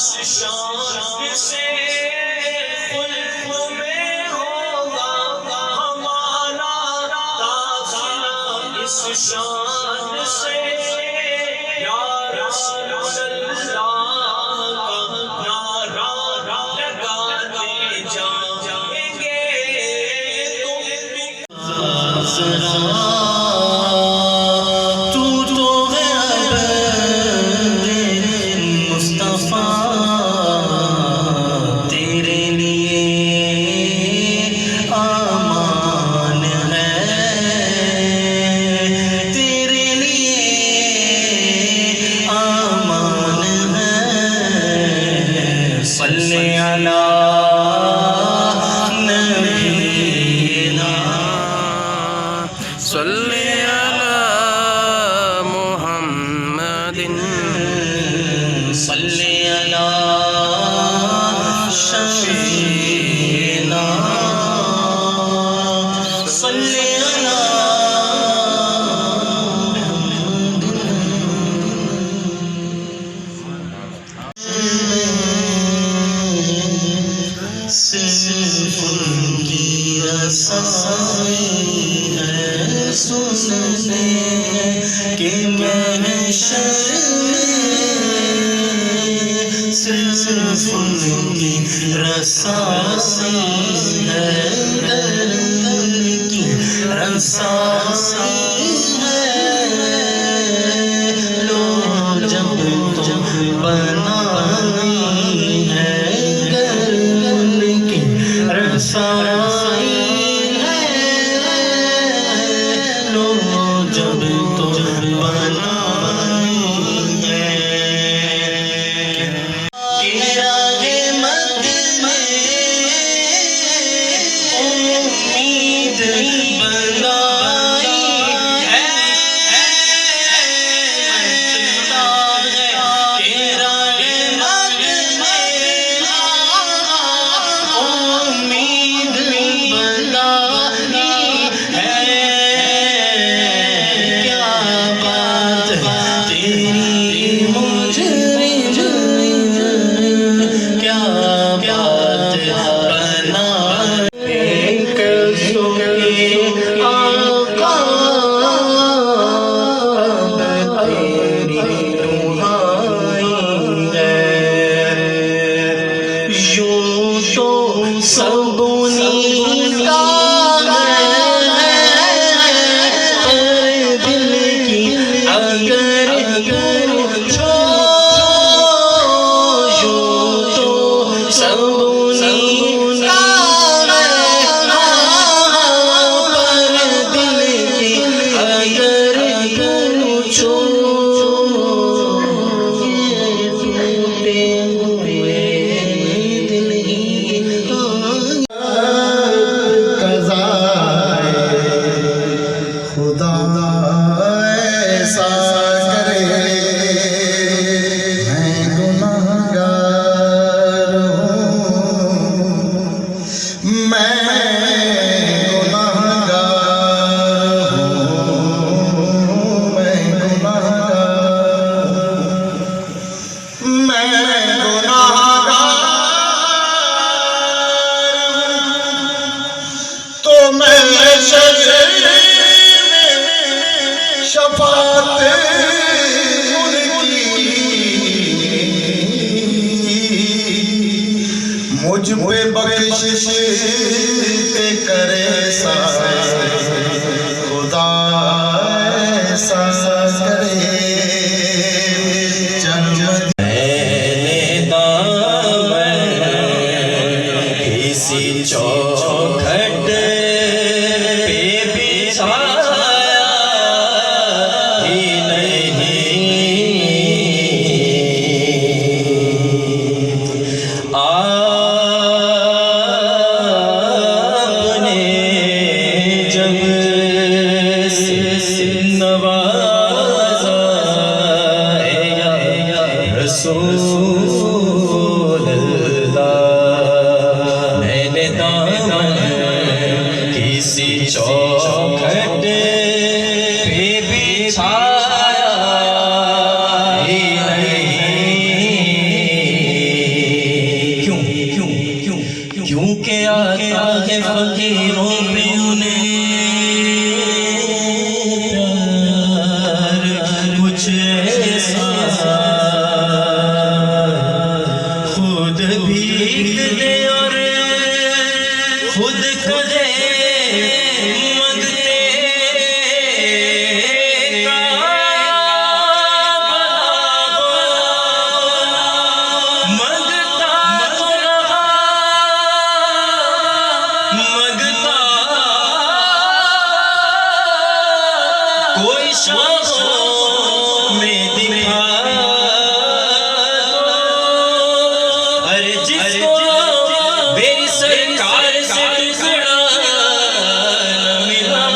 اس شان سے خلق میں ہوگا ہمارا داخلہ اس شان سے یا رسول اللہ کا نعرہ لگاتے جائیں گے صلی علی محمد صلی علی شفیعنا صلی علی صرف ان کی رسائی ہے سننے کہ محشر میں صرف ان کی رسائی ہے در کی رسائی ہے لو جب تم بنائی ہے گر کی رسائی مجھ پہ بخشش کرے خدا ایسا کرے میں دامن کسی چوکھٹ پہ بچھایا ہی نہیں رسول اللہ میں نے دامن کسی چوکھٹ پہ بچھایا ہی نہیں آتا ہے فقیروں پہ انہیں پیار کچھ ایسا خود بھیگ دے اور خود کرے مانگتے کا مانگتا تو رہا مانگتا کوئی شاخوں میں دکھا ارے جس کو میری سرکار سے ٹکڑا نہ ملا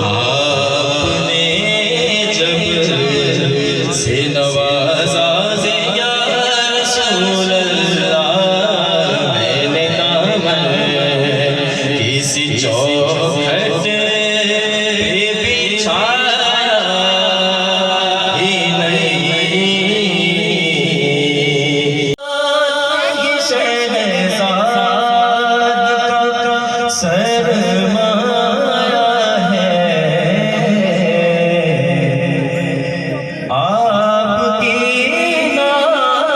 آپ نے جب سے نوازا یا رسول اللہ میں نے دامن کسی چوکھٹ پہ بچھایا ہی نہیں سرمایہ ہے آپ کی نات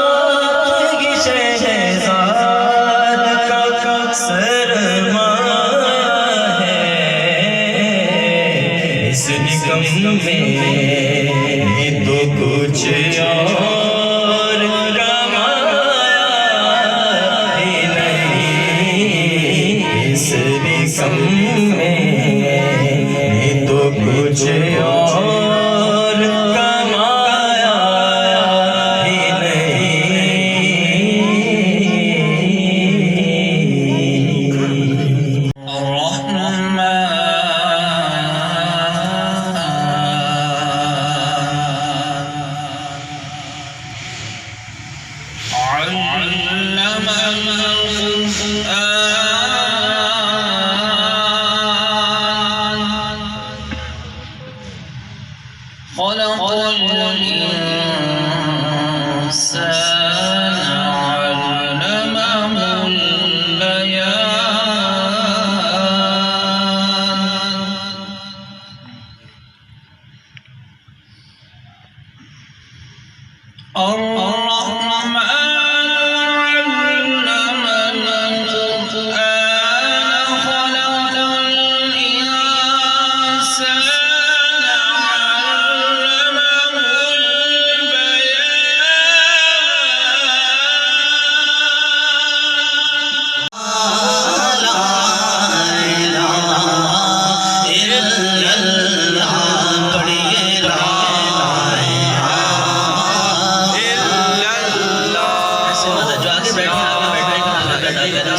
یہ شہزاد کا سرمایہ ہے اس نکم میں تو کچھ اور کمایا ہی نہیں اس نکم میں تو کچھ اور کمایا ہی نہیں علم القرآن خلق الإنسان علمه البيان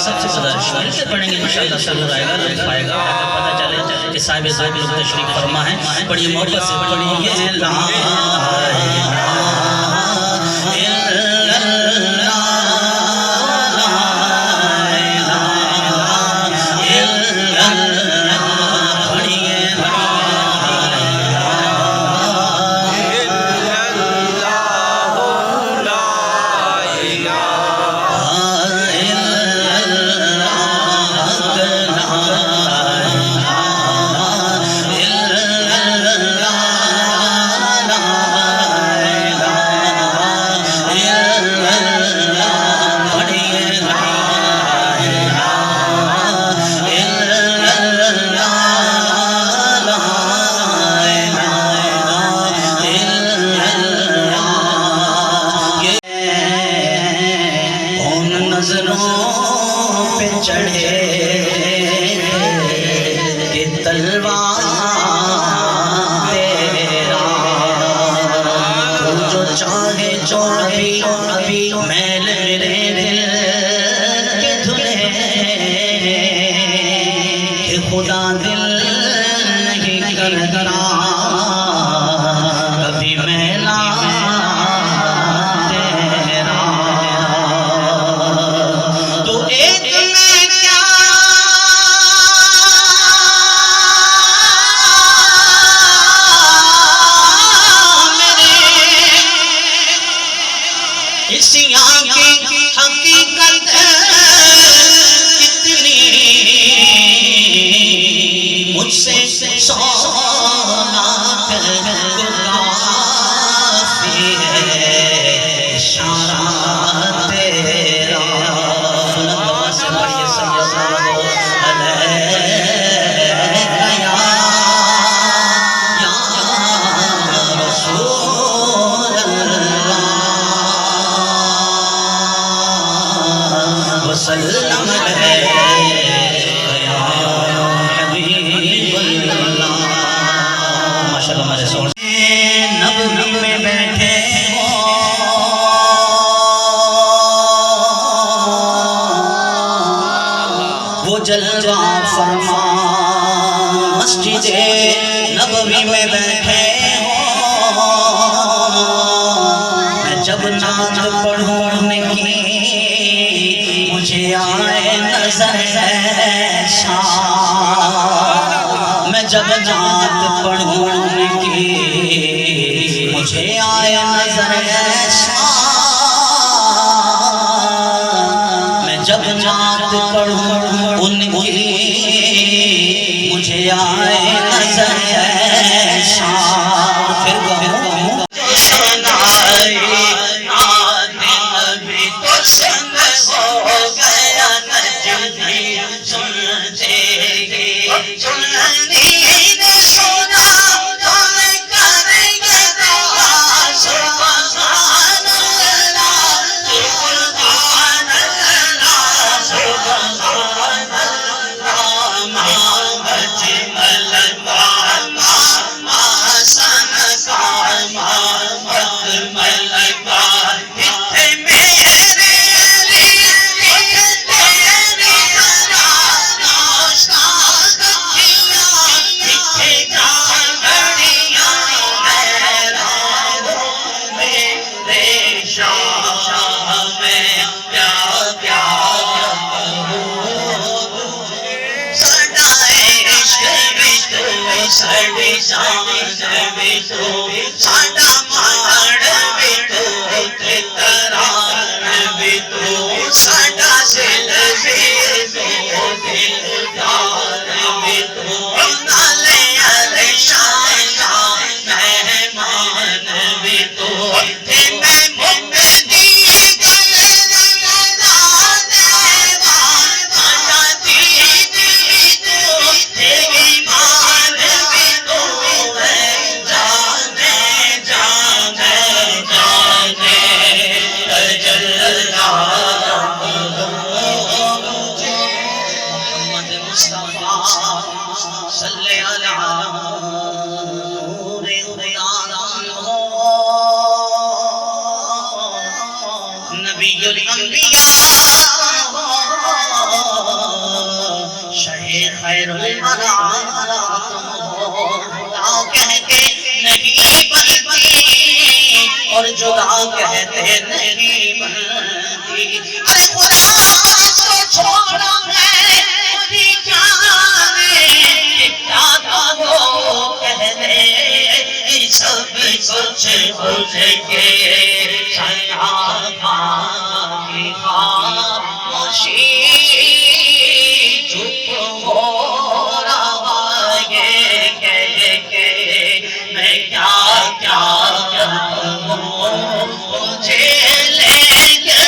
سب سے زیادہ شریف پڑھیں گے انشاءاللہ ضرور آئے گا لطف آئے گا پتہ چلے کہ صاحب ذوق لوگ تشریف فرما ہے بڑی محبت سے پڑھیے لا نظروں پہ چڑھے کہ تلوار تیرا تو جو چاہے جو ابھی میل میرے دل کے دھلے کہ خدا دل نہیں کرتا کبھی میلا اس یہاں کی حقیقت کتنی مجھ سے سونا کو کافی ہے اشارہ تیرا بلند سے بڑی سید وسلم ماشاءاللہ ہمارے سونے نبوی میں بیٹھے وہ جلوہ فرما مسجد نبوی میں بیٹھے میں جب نعت پڑھنے کی مجھے آئے نظر شام میں جب نعت پڑھنے کی مجھے آئے نظر شام میں جب نعت پڑھوں ان کی مجھے آئے نظر شام پھر کہوں اور جدا کہتے نہیں بنتی ارے خدا کو چھوڑا ہے مجھے جانے کیا تو کہہ دے سب کچھ بھول کے کی خاموشی چپ ہو رہا ہے کہہ کے میں کیا کہوں مجھے لے کے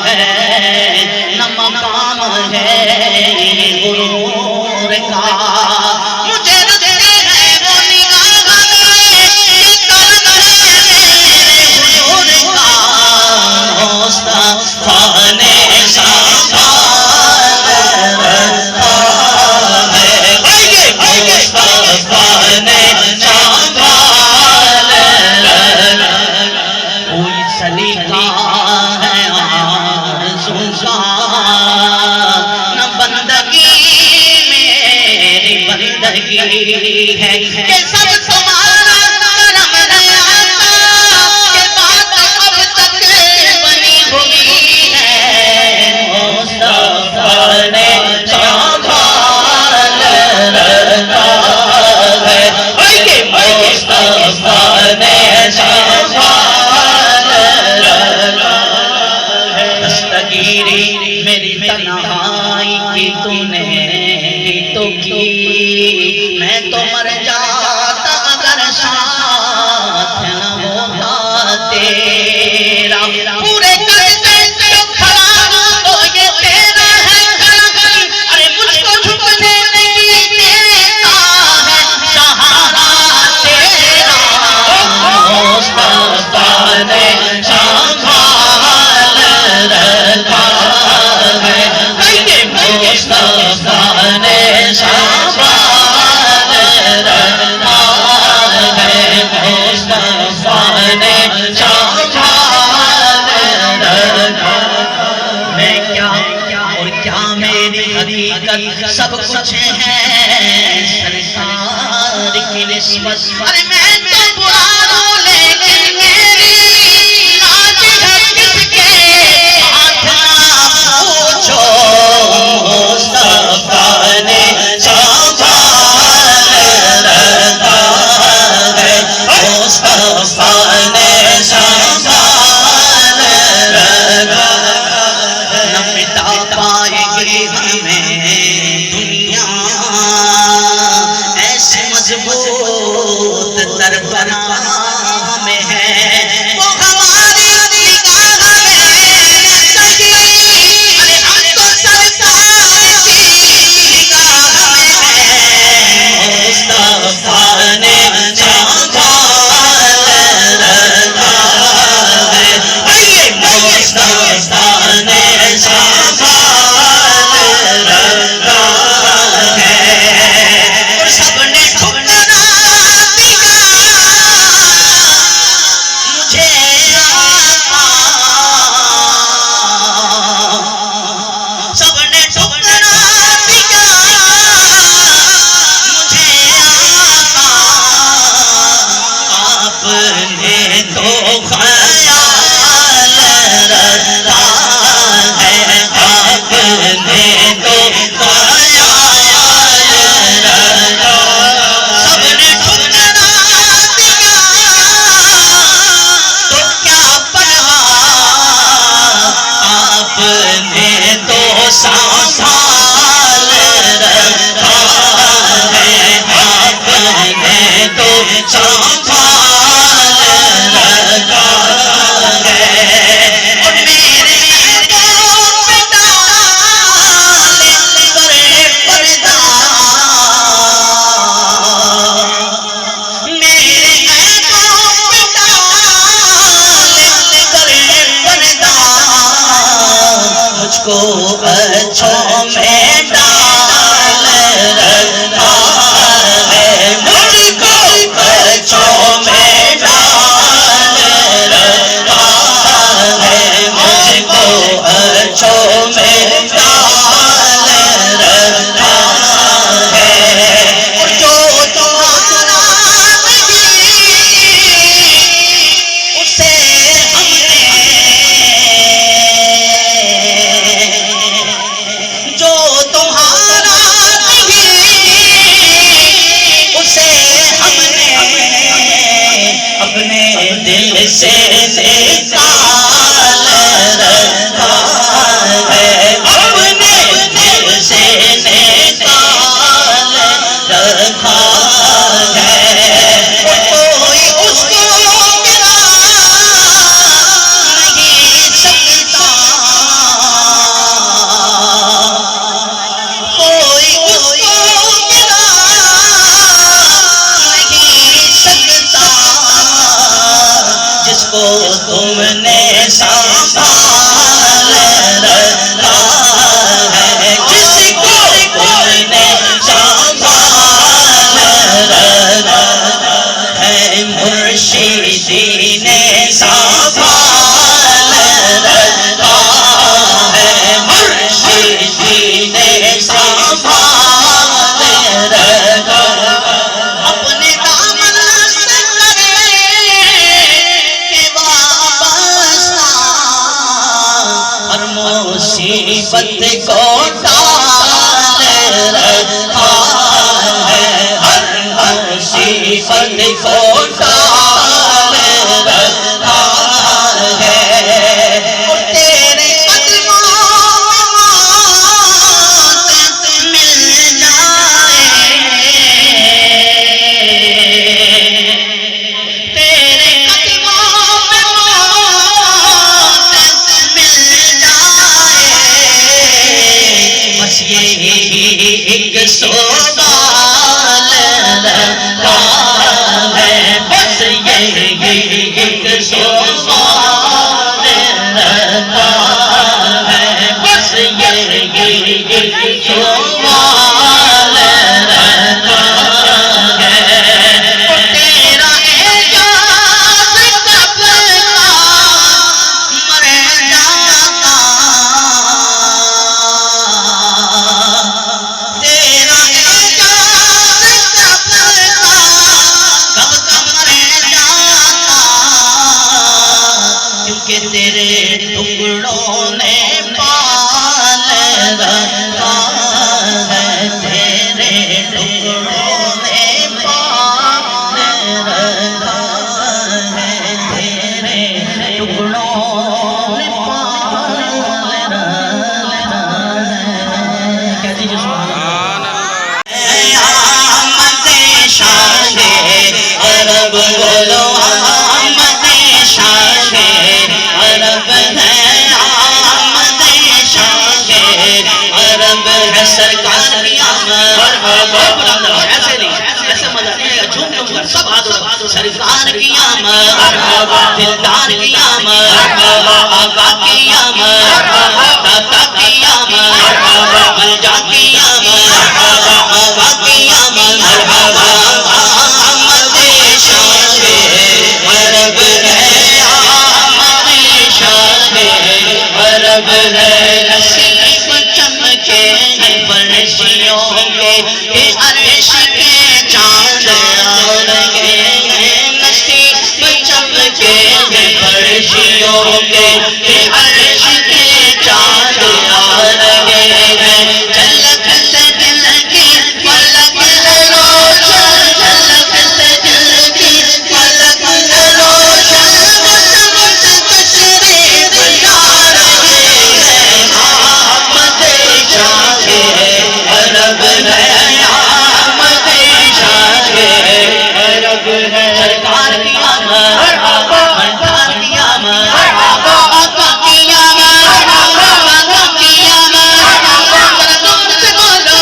ہے نہ مقام ہے غرور کا مجھے رکھتے ہیں وہ نگاہ میں کرم ہے میرے حضور کا مصطفیٰ نے ہے کہ سب تمہارا کرم ہے آقا کہ بات اب تک بنی ہوئی ہے مصطفیٰ نے سنبھال رکھا ہے کہ مصطفیٰ نے سنبھال رکھا ہے دستگیری میری تنہائی کی تو نے ہی تو کی میں تو مر جاتا اگر ساتھ نہ ہوتا تیرا پورے کرتے جو کھڑا تو یہ تیرا ہے گھر ارے مجھ کو جھکنے نہیں دیتا ہے سہارا تیرا مصطفیٰ نے سنبھال رکھا ہے کہ مصطفیٰ نے سنبھال حقیقت سب کچھ ہے سرکار کی نسبت ارے میں تو پرانوں لیکن میری لاج ہے کس کے ہاتھ پوچھو مصطفیٰ نے سنبھال رکھا ہے مصطفیٰ نے سنبھال رکھا نہ مٹا پائے گی ہمیں دنیا ایسے مضبوط تر بنا میں ہے وہ ہماری نگاہ میں نہ سکی ارے ہم تو سرکار کی نگاہ میں ہے مصطفیٰ نے سنبھال رکھا ہے مصطفیٰ نے سنبھال رکھا ہے اور سب نے ٹھکرا دیا مجھے آقا سب نے ٹھکرا دیا مجھے آقا آپ نے تو خیال رکھا ہے آپ نے تو خیال رکھا سب نے ٹھکرا دیا تو کیا پرواہ آپ نے تو سنبھال رکھا ہے آپ نے تو سنبھال رکھا ہے اور میرے کو پتا کرے پردہ میرے کو پتا کرے پردہ مجھ کو اچھوں میں ڈال رکھا ہے مجھ کو اچھوں میں ڈال رکھا ہے مجھ کو اچھوں میں ڈال رکھا ہے اور جو تمہارا نہیں اسے ہم نے مصیبت کو ٹال رکھا ہے، ہر مصیبت کو ٹال رکھا ہے، تیرے ایک سوال رکھا ہے، بس یہی ایک سوال رکھا ہے، بس یہی ایک سوال رکھا ہے، تیرا اعجاز کب کا مر جاتا، تیرے ٹکڑوں نے پال رکھا ہے، تیرے ٹکڑوں نے پال رکھا ہے، تیرے ٹکڑوں نے پال رکھا ہے، کہہ دیجیے سبحان اللہ۔ آمد شاہ عرب بولو، آمد شاہ عرب ہے، آمد شاہ عرب ہے، سرکار کی آمد، ایسے نہیں، ایسے مزہ نہیں ہے، جھوم جھوم کر سب ہاتھ اٹھا، سرکار کی آمد، دلدار کی آمد، آقا کی آمد، داتا کی آمد، ملجا کی آمد، آقا کی آمد، آمد شاہ عرب ہے، عرب ہے، نصیب چمکے فرشتوں کے، کہ عرش کے چاند آرہے ہیں، نصیب چمکے فرشتوں کے، کہ عرش کے چاند آرہے ہیں، جھلک سے دل کی فلک ہے روشن، جھلک سے دل کی فلک ہے روشن، تشریف لا رہے ہیں، آمد شاہ عرب ہے، آمد شاہ عرب ہے، سرکار کی آمد، ملکار کی آمد، آقا کی آمد، آقا کی آمد، دم سے بولو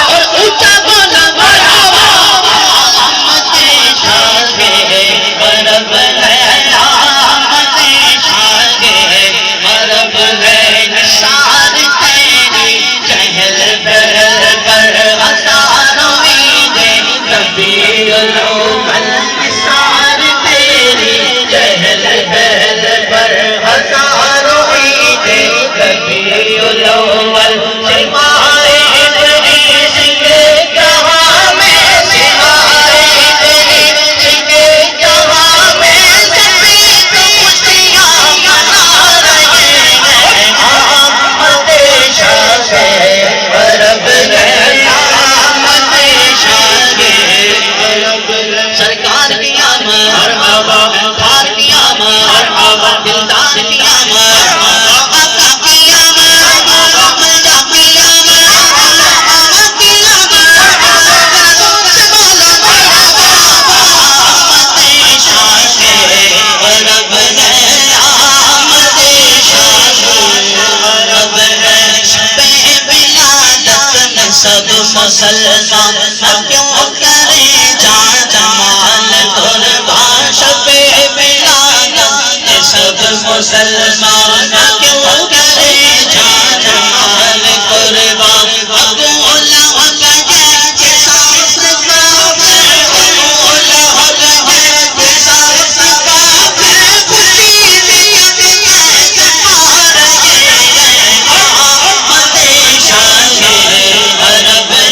اور اونچا بولو مرحبا، آمد شاہ عرب ہے، آمد شاہ عرب ہے، نثار تیری چہل پہل پر ہزاروں عیدیں، ربیع الاول نثار تیری چہل پہل پر ہزاروں عیدیں، ربیع الاول سپاہی ابلیس کے جہاں میں، سپاہی ابلیس کے جہاں میں، سبھی خوشیاں منا رہے ہیں، آمد شاہ عرب ہے، آمد شاہ عرب ہے، سرکار کی آمد، دلدار کی آمد، دلدار کی آمد، آقا کی آمد، ملجا کی آمد، آقا کی آمد، دم سے بولو مرحبا، آمد شاہ عرب ہے، آمد شاہ عرب ہے، شب ولادت میں سب مسلمان کیوں کرے جان مال قربان، شب ولادت میں سب مسلمان کیوں کرے جان مال قربان، ابو لہب جیسے ساس کافر، ابو لہب جیسے ساس کافر، خوشی نیت کیسے پا رہے ہیں، آمد شاہ عرب ہے،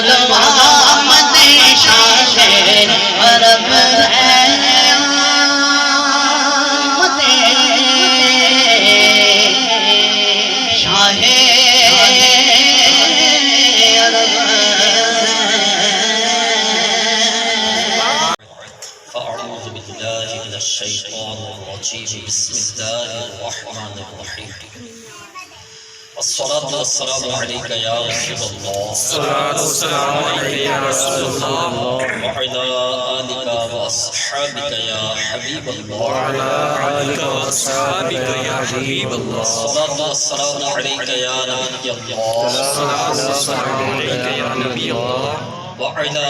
آمد شاہ عرب ہے، آمد شاہ عرب فأعوذ بالله من الشيطان الرجيم بسم الله الرحمن الرحيم الصلاة والسلام عليك يا رسول الله الصلاة والسلام عليك يا رسول الله وعلى آلك وأصحابك يا حبيب الله وعلى آلك وأصحابك يا حبيب الله الصلاة والسلام عليك يا نبي الله الصلاة والسلام عليك يا نبي الله وعلى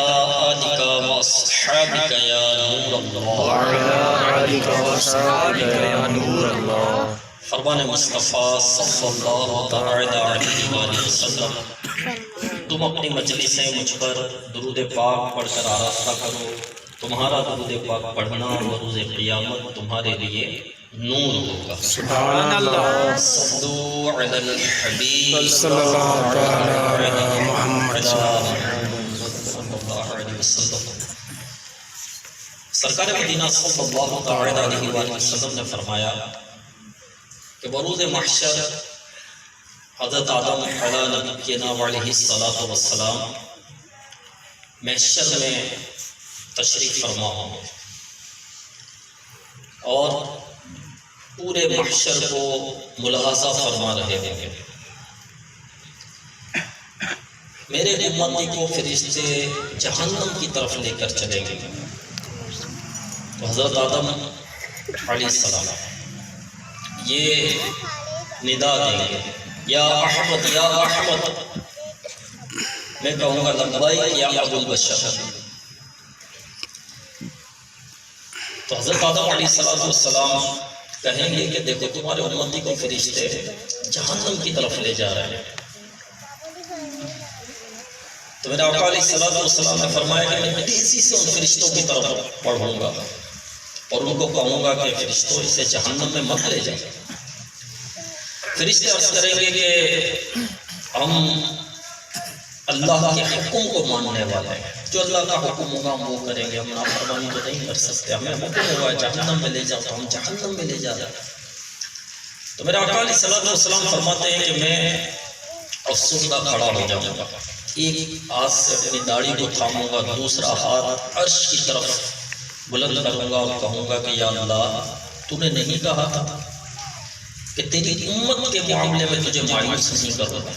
آلك وأصحابك يا نور الله وعلى آلك وأصحابك يا نور الله فرمان مصطفیٰ صلی اللہ تعالی علیہ وآلہ وسلم، تم اپنی مجلس سے مجھ پر درود پاک پڑھ کر آراستہ کرو، تمہارا درود پاک پڑھنا روز قیامت تمہارے لیے نور ہوگا۔ سبحان اللہ صلو علی الحبیب صلی اللہ تعالی علی محمد صلی اللہ علیہ وسلم۔ سرکار مدینہ صلی اللہ تعالی علیہ وآلہ وسلم نے فرمایا کہ بروز محشر حضرت آدم علیہ نبینا علیہ السلام محشر میں تشریف فرما ہوں اور پورے محشر کو ملاحظہ فرما رہے ہوں گے۔ میرے امتی کو فرشتے جہنم کی طرف لے کر چلیں گے۔ تو حضرت آدم علیہ السلام یہ ندا دیں گے، یا احمد یا احمد، میں کہوں گا لبیک یا ابو البشر۔ تو حضرت آدم علیہ السلام کہیں گے کہ دیکھو تمہارے امتی کو فرشتے جہنم کی طرف لے جا رہے ہیں۔ تو میرے آقا علیہ السلام نے فرمایا کہ میں تیزی سے ان فرشتوں کی طرف بڑھوں گا اور ان کو کہوں گا کہ فرشتوں اسے جہنم میں مت لے جائیں۔ فرشتے عرض کریں گے کہ ہم اللہ کے حکم کو ماننے والے ہیں، جو اللہ کا حکم ہوگا ہم وہ کریں گے، ہم نافرمانی تو نہیں کر سکتے، ہمیں حکم ہوگا جہنم میں لے جاتا ہم جہنم میں لے جاتا۔ تو میرے آقا علیہ السلام فرماتے ہیں کہ میں افسردہ کھڑا ہو جاؤں گا، ایک ہاتھ سے اپنی داڑھی کو تھاموں گا، دوسرا ہاتھ عرش کی طرف بلند کروں گا اور کہوں گا کہ یا اللہ تو نے نہیں کہا تھا کہ تیری امت کے معاملے میں تجھے مایوس نہیں کروں گا،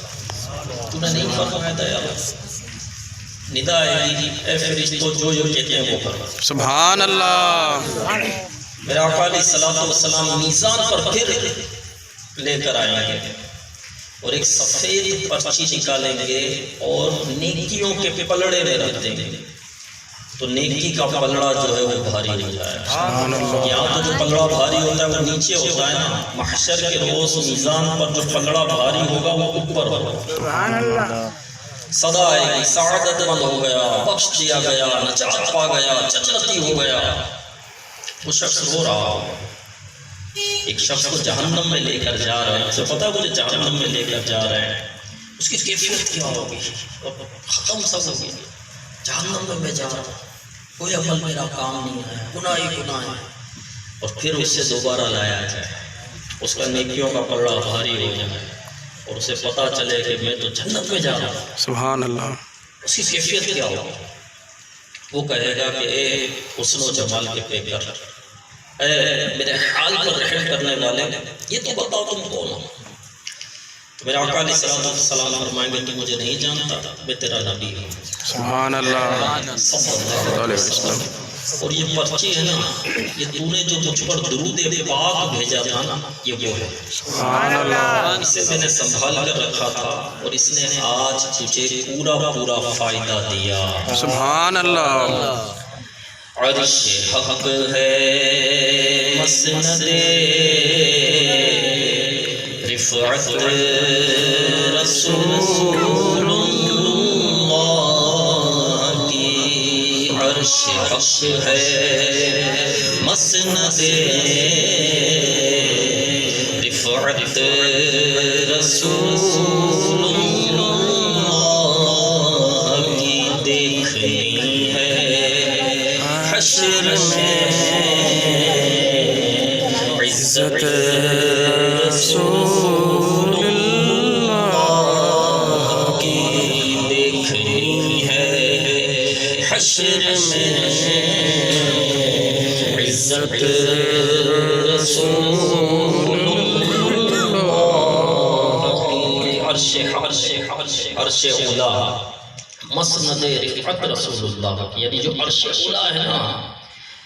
تو نے نہیں فرمایا تھا یا اللہ۔ ندا ہے اے فرشتوں جو کہتے ہیں وہ کرو۔ سبحان اللہ میرے آقا علیہ السلام میزان پر پھر لے کر آئیں گے اور ایک سفید پرچی نکالیں گے اور نیکیوں کے پلڑے میں رکھ دیں گے، تو نیکی کا پلڑا جو ہے وہ بھاری ہو جائے گا۔ یہاں تو جو پلڑا بھاری ہوتا ہے وہ نیچے ہوتا ہے نا، محشر کے روز میزان پر جو پلڑا بھاری ہوگا وہ اوپر ہوگا۔ صدا آئے گی سعادت مند ہو گیا، بخش دیا گیا، نجات پا گیا، جنتی ہو گیا۔ وہ شخص رو رہا ہوگا، ایک شخص کو جہنم میں لے کر جا رہے ہیں، اسے پتا ہے مجھے جہنم میں لے کر جا رہے ہیں، اس کی کیفیت کیا ہوگی؟ ختم سب ہوگی، جہنم میں جا رہا ہوں، کوئی عمل میرا کام نہیں ہے، گناہ ہی گناہ ہے، اور پھر اس سے دوبارہ لایا جائے، اس کا نیکیوں کا پلڑا بھاری ہو جائے اور اسے پتا چلے کہ میں تو جنت میں جا رہا ہوں۔ سبحان اللہ اس کی کیفیت کیا ہوگی؟ وہ کہے گا کہ اے حسن و جمال کے پیکر، اے میرے حال پر رحم کرنے والے، یہ تو بتاؤ تم کون ہو؟ تو میرے آقا علیہ السلام فرمائیں گے تو مجھے نہیں جانتا، میں تیرا نبی ہوں سبحان اللہ صلی اللہ علیہ وسلم۔ اور یہ پرچی ہے نا، یہ تو نے جو مجھ پر درود پاک بھیجا تھا نا، یہ وہ ہے۔ سبحان اللہ اسے میں نے سنبھال کر رکھا تھا اور اس نے آج تجھے پورا فائدہ دیا۔ سبحان اللہ عرش حق ہے مسند رفعت رسول اللہ کی، عرش حق ہے مسند رفعت رسول اللہ کی، نہیں ہے حشر میں عزت رسول اللہ کی عرش اولا مسند رفعت رسول اللہ کی، یعنی جو عرش اولا ہے نا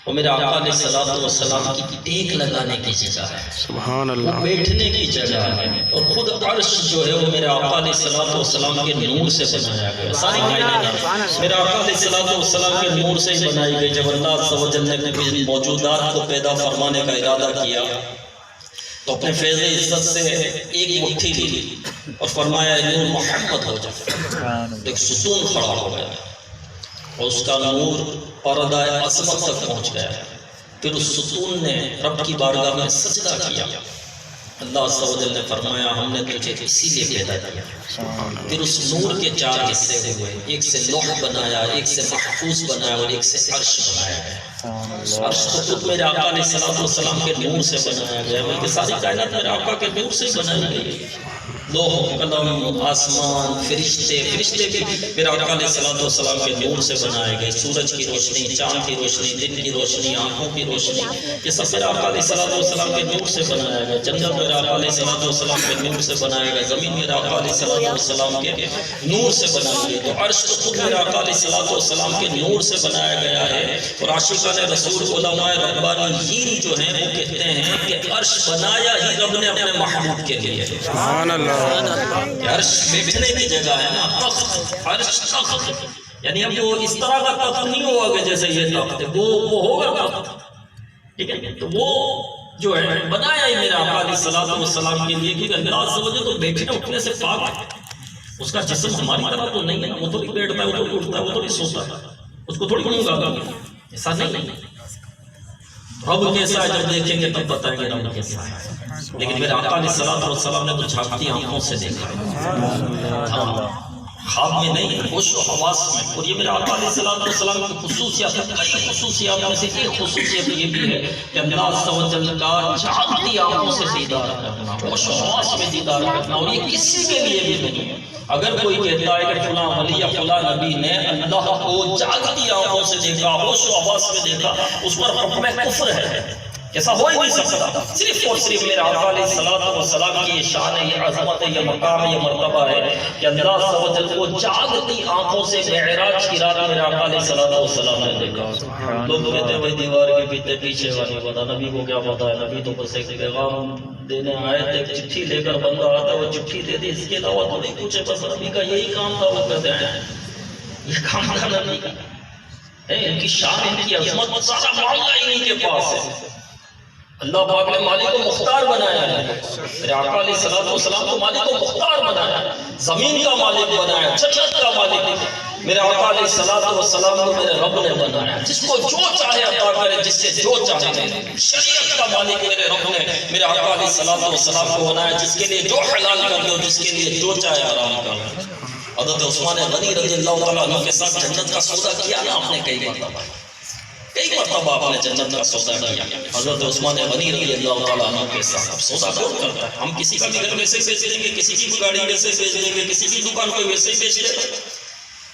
وہ میرے آقا علیہ السلام کی ٹیک لگانے کی جگہ ہے، سبحان وہ اللہ، بیٹھنے کی جگہ ہے، اور خود عرش جو ہے وہ میرے آقا علیہ السلام کے نور سے بنایا گیا. ساری کائنات میرے آقا علیہ السلام کے نور سے ہی بنائی گئی. جب اللہ عز و جل نے موجودات کو پیدا فرمانے کا ارادہ کیا تو اپنے فیض عزت سے ایک مٹھی لی اور فرمایا نور محمد ہو جائے. ایک ستون کھڑا ہو گیا اور اس کا نور پردہ عظمت تک پہنچ گیا. پھر اس ستون نے رب کی بارگاہ میں سجدہ کیا. اللہ عز و جل نے فرمایا ہم نے تجھے اسی لیے پیدا کیا. پھر اس نور کے 4 حصے ہوئے، ایک سے لوح بنایا، ایک سے محفوظ بنایا اور ایک سے عرش بنایا گیا. عرش تو خود میرے آقا علیہ السلام کے نور سے بنایا گیا، بلکہ ساری کائنات میرے آقا کے نور سے بنائی گئی. لوح قلم آسمان فرشتے بھی میرے آقا علیہ السلام کے نور سے بنائے گئے. سورج کی روشنی، چاند کی روشنی، دن کی روشنی، آنکھوں کی روشنی، یہ سب میرے آقا علیہ السلام کے نور سے بنایا گیا. جنت میرے آقا علیہ السلام کے نور سے بنایا گیا، زمین میرے آقا علیہ السلام کے نور سے بنائی گئی. تو عرش تو خود میرے آقا علیہ السلام کے نور سے بنایا گیا ہے. اور عاشقان رسول علماء ربانیین جو ہیں وہ کہتے ہیں کہ عرش بنایا ہی رب نے اپنے محبوب کے لیے. سبحان اللہ، عرش بیٹھنے کی جگہ ہے نا، تخت، عرش تخت، یعنی اب وہ اس طرح کا تخت نہیں ہوگا کہ جیسے یہ تخت ہے، وہ ہوگا تخت، ٹھیک ہے. تو وہ جو ہے بنایا ہی میرے آقا علیہ السلام کے لیے، کیونکہ اللہ عز و جل تو بیٹھنے اٹھنے سے پاک ہے. اس کا جسم ہماری طرح تو نہیں ہے نا، وہ تھوڑی بیٹھتا ہے، وہ تھوڑی اٹھتا ہے، وہ تھوڑی سوتا ہے، اس کو تھوڑی اونگا گا، ایسا نہیں. رب کیسا ہے جب دیکھیں گے تب بتائیں گے رب کیسا ہے. لیکن میرے آقا علیہ السلام نے تو جھانکتی آنکھوں سے دیکھا، خواب میں نہیں، ہوش و حواس میں. اور یہ میرے آقا علیہ السلام کی خصوصیات ہے. کئی خصوصیات میں سے ایک خصوصیت یہ بھی ہے کہ اللہ عز و جل کا جھانکتی آنکھوں سے دیدار کرنا، ہوش و حواس میں دیدار کرنا. اور یہ کسی کے لیے بھی نہیں ہے. اگر کوئی کہتا ہے کہ فلاں ولی یا فلاں نبی نے اللہ کو جاگتی آنکھوں سے دیکھا، ہوش و حواس میں دیکھا، اس پر حکم کفر ہے. ایسا ہو ہی نہیں سکتا. صرف اور صرف میرے آقا علیہ السلام کی یہ شان ہے، یہ عظمت ہے، یہ مقام ہے، یہ مرتبہ ہے کہ اللہ عز و جل کو جاگتی آنکھوں سے معراج کی رات میرے آقا علیہ السلام نے دیکھا. لوگ کہتے ہیں دیوار کے پیچھے پیچھے والی پتا، نبی کو کیا پتا ہے؟ نبی تو بس ایک پیغام دینے آئے تھے، ایک چٹھی لے کر بندہ آتا ہے، وہ چٹھی دے دی، اس کے علاوہ تو نہیں پوچھے. بس نبی کا یہی کام تھا. وہ کہتے ہیں یہ کام تھا نبی کا. ان کی شان، ان کی عظمت، سارا معاملہ انہی کے پاس ہے. اللہ پاک نے مالک کو مختار بنایا ہے. میرے آقا علیہ السلام کو مالک کو مختار بنایا ہے، زمین کا مالک بنایا، جنت کا مالک. میرے آقا علیہ السلام کو میرے رب نے بنایا، جس کو جو چاہے عطا کرے، جس سے جو چاہے دے. شریعت کا مالک میرے رب نے میرے آقا علیہ السلام کو بنایا، جس کے لیے جو حلال کر دو، جس کے لیے جو چاہے حرام کر دو. حضرت عثمان غنی رضی اللہ تعالیٰ عنہ کے ساتھ جنت کا سودا کیا نا آپ نے کئی مرتبہ آپ نے جنت کا سودا کیا. حضرت عثمان غنی رضی اللہ تعالیٰ عنہ کے ساتھ سودا کون کرتا ہے؟ ہم کسی کا بھی گھر ویسے بیچ دیں گے، کسی کی گاڑی ویسے بیچ دیں گے، کسی کی دکان کو ویسے ہی بیچ دیں گے.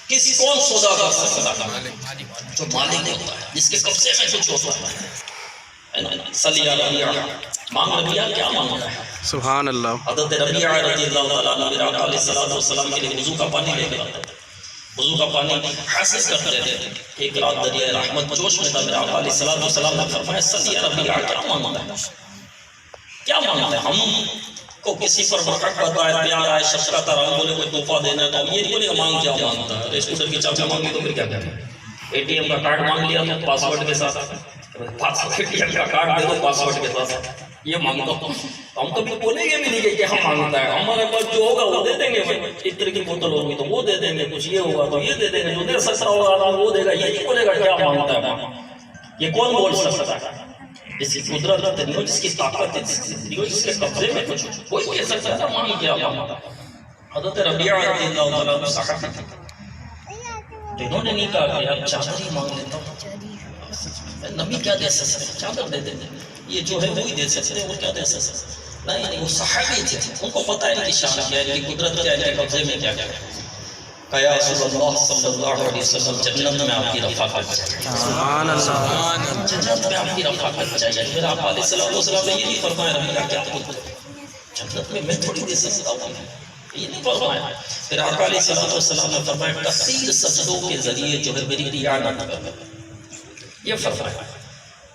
کسی کون سودا کر سکتا ہے؟ جو مالک ہوتا ہے، جس کے قبضے میں کچھ ہوتا ہے. صلی اللہ علیہ مانگ ربیعہ کیا مانگتا ہے؟ سبحان اللہ. حضرت ربیعہ رضی اللہ تعالیٰ عنہ میرے آقا علیہ السلام کے لیے وضو کا پانی لے کر آتے تھے. وضو کا پانی حاصل کرتے تھے. ایک رات دریائے رحمت جوش میں تھا. میرے آقا علیہ السلام نے فرمایا صلی ربیعہ کیا مانگتا ہے؟ کیا مانگتا ہے؟ ہم کو کسی پر محبت آئے، پیار آئے، شفقت آئے، ہم بولے کوئی تحفہ دینا ہے تو ہم یہ بولے مانگ کیا مانگتا ہے؟ اسکوٹر کی چابی مانگی تو پھر کیا کریں؟ اے ٹی ایم کا کارڈ مانگ لیا تو پاسورڈ کے ساتھ، اے ٹی ایم کا کارڈ دے دو پاسورڈ کے ساتھ، یہ مانگتا ہوں. ہم کبھی بولیں گے بھی نہیں کہ ہم مانگتا ہے. ہمارے پاس جو ہوگا وہ دے دیں گے. عطر کی بوتل ہوگی تو وہ دے دیں گے، کچھ یہ ہوگا تو یہ دے دیں گے، جو دے سکتا ہوگا وہ دے گا. یہ نہیں بولے گا کیا مانگتا ہے. یہ کون بول سکتا ہے؟ جس کی قدرت نہیں ہو، جس کی طاقت نہیں ہو، جس کے قبضے میں کچھ کوئی کہہ سکتا ہے مانگ کیا مانگتا. حضرت ربیعہ رضی اللہ تعالیٰ عنہ صحابی تھے، تو انہوں نے نہیں کہا کہ یار چادر ہی مانگ لیتا ہوں. نبی کیا دے سکتے ہیں؟ چادر دے دیں. یہ جو ہے وہی دے سکتے ہیں، وہ کیا دے سکتے ہیں؟ نہیں، وہ صحابی تھے، ان کو پتہ ہے ان کی شان کیا ہے، ان کی قدرت کیا ہے، ان کے قبضے میں کیا ہے. کہ یا رسول اللہ صلی اللہ علیہ وسلم جنت میں آپ کی رفاقت چاہیے، سبحان اللہ، جنت میں آپ کی رفاقت چاہیے۔ میرا آقا علیہ السلام نے یہ نہیں فرمایا میرا کیا خود جنت میں میں تھوڑی دے سکتا ہوں، یہ نہیں فرمایا۔ پھر آقا علیہ السلام نے فرمایا کثیر سجدوں کے ذریعے جو ہے میری اعانت کرنا، یہ فرمایا۔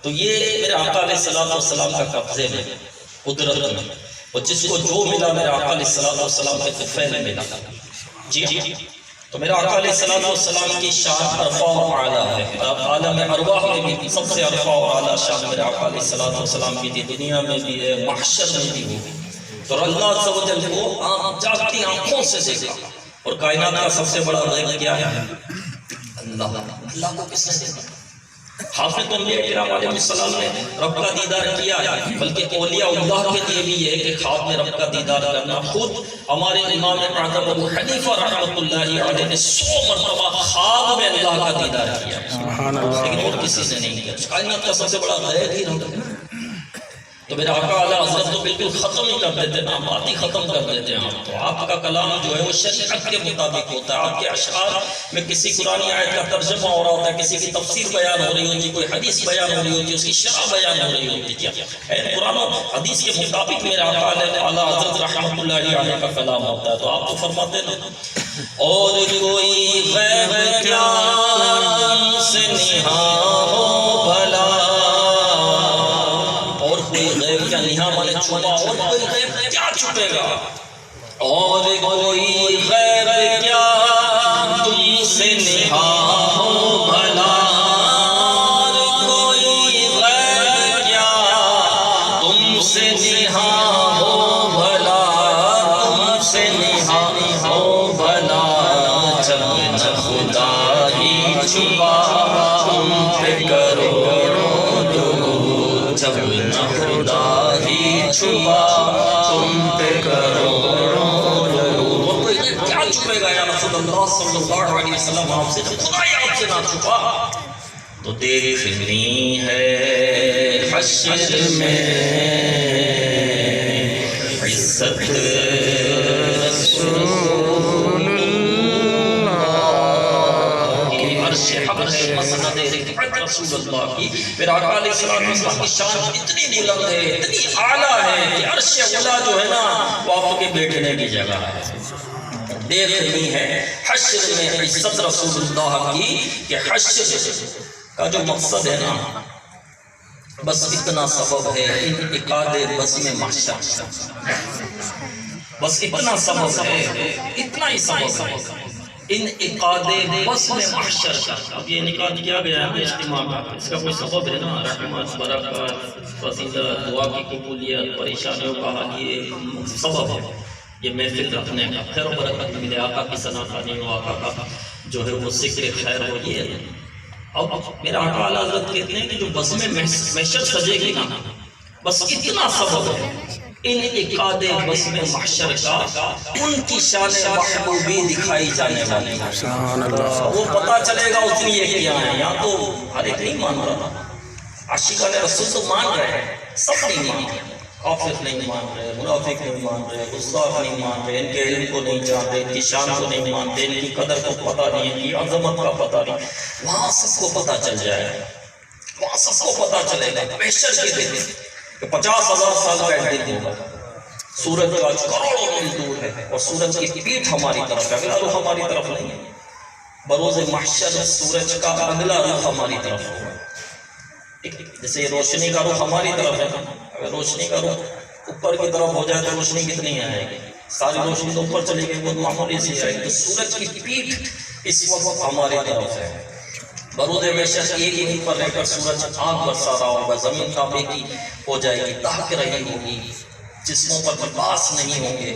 تو یہ میرے آقا علیہ السلام کا قبضے میں، قدرت میں، اور جس کو جو ملا میرے آقا علیہ السلام کے طفیل ملا۔ جی تو میرا آقا علیہ السلام کی شان ارفع و اعلیٰ ہے، عالم ارواح میں بھی سب سے ارفع و اعلیٰ شان میرے آقا علیہ السلام کی تھی، دنیا میں بھی ہے، محشر میں بھی ہوگی۔ تو اللہ عز و جل کو جاگتی آنکھوں سے دیکھا، اور کائنات کا سب سے بڑا غیب کیا ہے؟ اللہ کو کس نے دیکھا؟ حافظ انبیاء کرام علیہ السلام نے رب کا دیدار کیا ہے، بلکہ اولیاء اللہ کے لیے بھی یہ ہے کہ خواب میں رب کا دیدار کرنا۔ خود ہمارے امام اعظم ابو حنیفہ رحمۃ اللہ علیہ نے 100 مرتبہ خواب میں اللہ کا دیدار کیا، سبحان اللہ، لیکن اور کسی نے نہیں کیا۔ کائنات کا سب سے بڑا غیب ہی رب ہے۔ تو میرا آقا اعلیٰ حضرت تو بالکل ختم ہی کر دیتے ہیں، بات ہی ختم کر دیتے ہیں۔ تو آپ کا کلام جو ہے وہ شریعت کے مطابق ہوتا ہے۔ آپ کے اشعار میں کسی قرآن آیت کا ترجمہ ہو رہا ہوتا ہے، کسی کی تفسیر بیان ہو رہی ہوتی ہے، کوئی حدیث بیان ہو رہی ہوتی ہے، اس کی شرح بیان ہو رہی ہوتی ہے، قرآن و حدیث کے مطابق میرا آقا اعلیٰ حضرت رحمۃ اللہ علیہ کا کلام ہوتا ہے۔ تو آپ تو فرماتے نا اور کوئی غیب کیا سے نہاں ہو بھلا، کیا نہاں مانے چھپا، اور کوئی غیب کیا چھپے گا، اور کوئی غیب کیا تم سے نہاں ہو بھلا، اور کوئی غیب کیا تم سے نہاں ہو بھلا، تم سے نہاں ہو بھلا، جب نہ خدا ہی چھپا تم پہ کروڑوں درود، جب نہ خدا چھپا تم پہ کروڑوں درود۔ اور کوئی کیا چھپے گا یا رسول اللہ صلی اللہ علیہ وسلم آپ سے، جب خدا ہی آپ سے نہ چھپا۔ تو دیکھنی ہے حشر میں عزت رسول اللہ کی، عرش حبر ہے مسند رفعت رسول اللہ کی۔ پھر آقا علیہ السلام کی شان اتنی بلند ہے، اتنی اعلیٰ ہے کہ عرش اولا جو ہے نا وہ آپ کے بیٹھنے کی جگہ ہے۔ دیکھنی ہے حشر میں عزت رسول اللہ کی، کہ حشر کا جو مقصد ہے نا بس اتنا سبب ہے، انعقاد بزم محشر، بس اتنا سبب ہے، اتنا ہی سبب ہے انعقاد بزم محشر کا۔ اب یہ انعقاد کیا گیا ہے اجتماع کا، اس کا کوئی سبب ہے نا، رحمت، برکت، فضیلت، دعا کی قبولیت، پریشانیوں کا حل، یہ سبب ہے یہ محفل رکھنے کا، خیر و برکت ملے، آقا کی ثنا خوانی ہو، آقا کا جو ہے وہ ذکر خیر ہو۔ یہ اب میرا آقا اعلیٰ حضرت کہتے ہیں کہ جو بزم محشر سجے گی نا بس اتنا سبب ہے انعقاد بزم محشر کا، ان کی شان محبوبی دکھائی جانے والی ہے، سبحان اللہ، وہ پتہ چلے گا اس لیے کیا ہے۔ یہاں تو ہر ایک نہیں مان رہا، عاشقان رسول تو مان رہے ہیں، سب نہیں مان رہے، کافر نہیں مان رہے، منافق نہیں مان رہے، گستاخ نہیں مان رہے، ان کے علم کو نہیں جانتے، ان کی شان کو نہیں مانتے، ان کی قدر کو پتہ نہیں، ان کی عظمت کا پتہ نہیں۔ وہاں سب کو پتہ چل جائے گا، وہاں سب کو پتہ چلے گا۔ محشر کے دن کہ 50,000 سال کا ایک دن ہوگا، سورج کا کروڑوں میل دور ہے، اور سورج کی پیٹھ ہماری طرف ہے، اگلا رخ ہماری طرف نہیں ہے۔ بروز محشر سورج کا اگلا رخ ہماری طرف ہوگا، جیسے روشنی کا رخ ہماری طرف ہے، اگر روشنی کا رخ اوپر کی طرف ہو جائے تو روشنی کتنی آئے گی، ساری روشنی تو اوپر چلی گئی، بہت معمولی سی آئے گی۔ تو سورج کی پیٹھ اس وقت ہماری طرف ہے، بروز محشر ایک ہی پر رہ کر سورج آگ برسا رہا ہوگا، زمین تابے کی ہو جائے گی، دہک رہی ہوگی، جسموں پر لباس نہیں ہوں گے،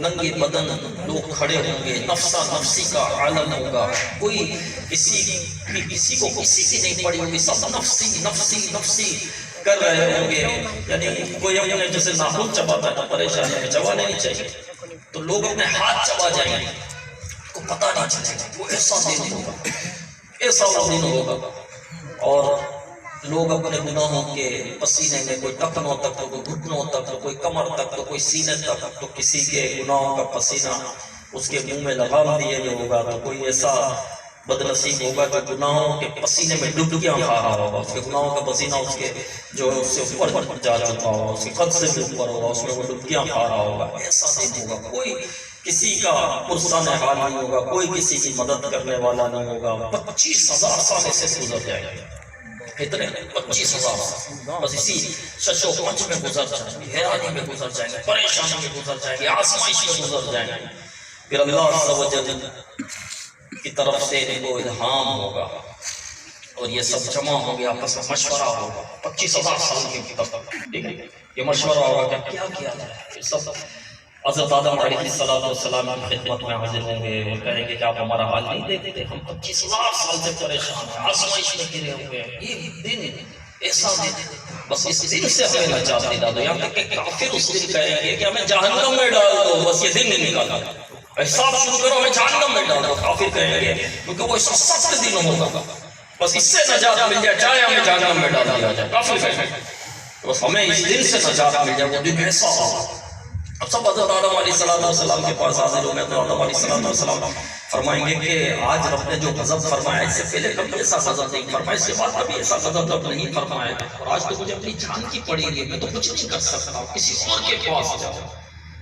ننگے بدن لوگ کھڑے ہوں گے، نفسا نفسی کا عالم ہوگا، کوئی کسی کو کسی کی نہیں پڑی ہوگی، سب نفسی نفسی نفسی کر رہے ہوں گے۔ یعنی کوئی اپنے جیسے ناخن چباتا ہے تو پریشانی میں چبانے نہیں چاہیے، تو لوگ اپنے ہاتھ چبا جائیں گے، کو پتہ نہیں چلے گا، وہ ایسا دن ہوگا، ایسا وہ دن ہوگا، اور لوگ اپنے گناہوں کے پسینے میں کوئی ٹکنوں تک، تو کوئی گھٹنوں تک، تو کوئی کمر تک، تو کوئی سینے تک، تو کسی کے گناہوں کا پسینہ اس کے منہ میں لگام دیے ہوئے ہوگا، تو کوئی ایسا بدنصیب ہوگا کہ گناہوں کے پسینے میں ڈبکیاں کھا رہا ہوگا، اس کے گناہوں کا پسینہ اس کے جو ہے اس سے اوپر جا چکا ہوگا، اس کے قد سے بھی اوپر ہوگا، اس میں وہ ڈبکیاں کھا رہا ہوگا. ایسا دن ہوگا، کوئی کسی کا پرسان حال نہیں ہوگا، کوئی کسی کی مدد کرنے والا نہیں ہوگا. 25,000 سال سے گزر جائیں گے، اتنے 25,000 سال بس اسی شش و پنج میں گزر جائیں گے، حیرانی میں گزر جائیں گے، پریشانی میں گزر جائیں گے، آزمائش میں گزر جائیں گے. پھر اللہ عز و جل کی طرف سے ان کو الہام ہوگا اور یہ سب جمع ہو گیا، آپس میں مشورہ ہوگا. 25,000 سال کے تک یہ مشورہ ہوگا کہ کیا کیا جائے. یہ سب حضرت آدم علیہ السلام کی خدمت میں حاضر ہوں گے، وہ کہیں گے کہ آپ ہمارا حال نہیں دیکھتے، ہم 25,000 سال سے پریشان ہیں، آزمائش میں گرے ہوئے ہیں. یہ دن ایسا دن، بس اس دن سے ہمیں نجات دلا دو. یہاں تک کہ کافر اس دن کہیں گے کہ ہمیں جہنم میں ڈال دو، بس یہ دن نہیں نکالا، حساب شروع کرو، ہمیں جہنم میں ڈال دو. کافر کہیں گے کیونکہ وہ ایسا سخت دن ہوگا، بس اس سے نجات مل جائے، چاہے ہمیں جہنم میں ڈال دیا جائے. کافر کہیں گے بس ہمیں اس دن سے نجات مل جائے، وہ دن ایسا ہوگا. اب سب حضرت آدم علیہ السلام کے پاس حاضر ہو گئے تو آدم علیہ السلام فرمائیں گے کہ آج رب نے جو غضب فرمایا، اس سے پہلے کبھی ایسا غضب نہیں فرمایا، اس کے بعد کبھی ایسا غضب رب نہیں فرمایا، اور آج تو مجھے اپنی جان کی پڑی ہے، میں تو کچھ نہیں کر سکتا، کسی اور کے پاس جاؤ.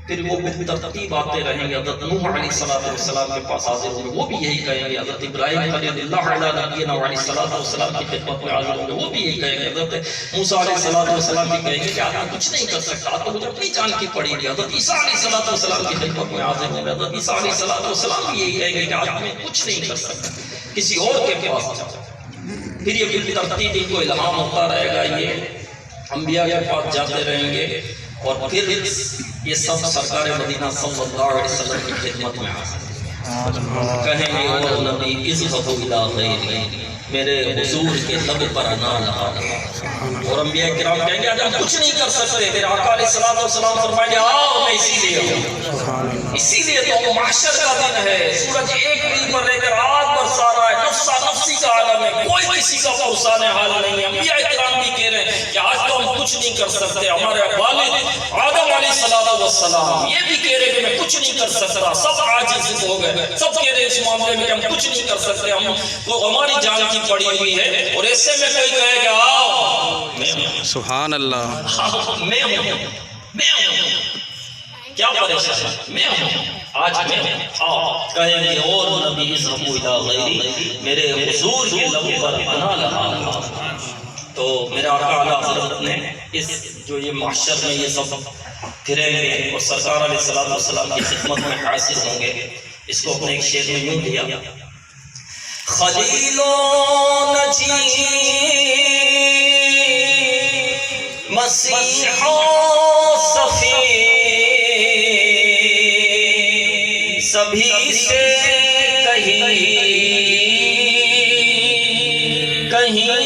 پھر وہ بالترتیب آتے رہیں گے. حضرت نوح علیہ السلام کے پاس حاضر ہوں گے، وہ بھی یہی کہیں گے. حضرت ابراہیم خلیل اللہ علیہ نبینا علیہ السلام کی خدمت میں حاضر ہوں گے، وہ بھی یہی کہیں گے. حضرت موسیٰ علیہ السلام بھی کہیں گے کہ آج میں کچھ نہیں کر سکتا، تو مجھے اپنی جان کی پڑی ہے. حضرت عیسیٰ علیہ السلام کی خدمت میں حاضر ہوں گے. حضرت عیسیٰ علیہ السلام بھی یہی کہیں گے کہ آج میں کچھ نہیں کر سکتا، کسی اور کے پاس جاؤ. پھر یہ بالترتیب ان کو الہام ہوتا رہے گا، یہ انبیاء کے پاس جاتے رہیں گے، اور پھر یہ سب سرکار مدینہ صلی اللہ علیہ وسلم کی خدمت میں کہیں گے او نبی اذهبوا الی غیری، میرے حضور کے لب پر انا لگا. اور انبیاء کرام کہیں گے آج ہم کچھ نہیں کر سکتے. پھر آقا علیہ السلام فرمائیں گے آؤ میں اسی لیے ہوں، اسی لیے تو محشر کا دن ہے، سورج ایک میل پر رہ کر آگ برسا رہا ہے، نفسا نفسی کا عالم ہے، کوئی کسی کا پرسان حال نہیں ہے. انبیاء کرام بھی کہہ رہے ہیں کہ آج تو ہم کچھ نہیں کر سکتے. ہمارے والد آدم علیہ السلام یہ بھی کہہ رہے ہیں کہ میں کچھ نہیں کر سکتا. سب عاجز ہو گئے، سب کہہ رہے ہیں اس معاملے میں کہ ہم کچھ نہیں کر سکتے، ہماری جان کی پڑی ہوئی ہے. اور ایسے میں کوئی کہے کہ آؤ سبحان اللہ، میں ہوں، کیا پریشان ہے، میں ہوں، آج میں ہوں. آؤ کہیں گے اور نبی اذهبوا الی غیری، میرے حضور کے لب پر انا لگا. تو میرے آقا اعلیٰ حضرت نے اس جو یہ محشر میں یہ سب پھریں گے اور سرکار علیہ السلام کی خدمت میں حاضر ہوں گے، اس کو اپنے ایک شعر میں یوں دیا: خلیل و نجی مسیح و صفی سبھی سے کہیں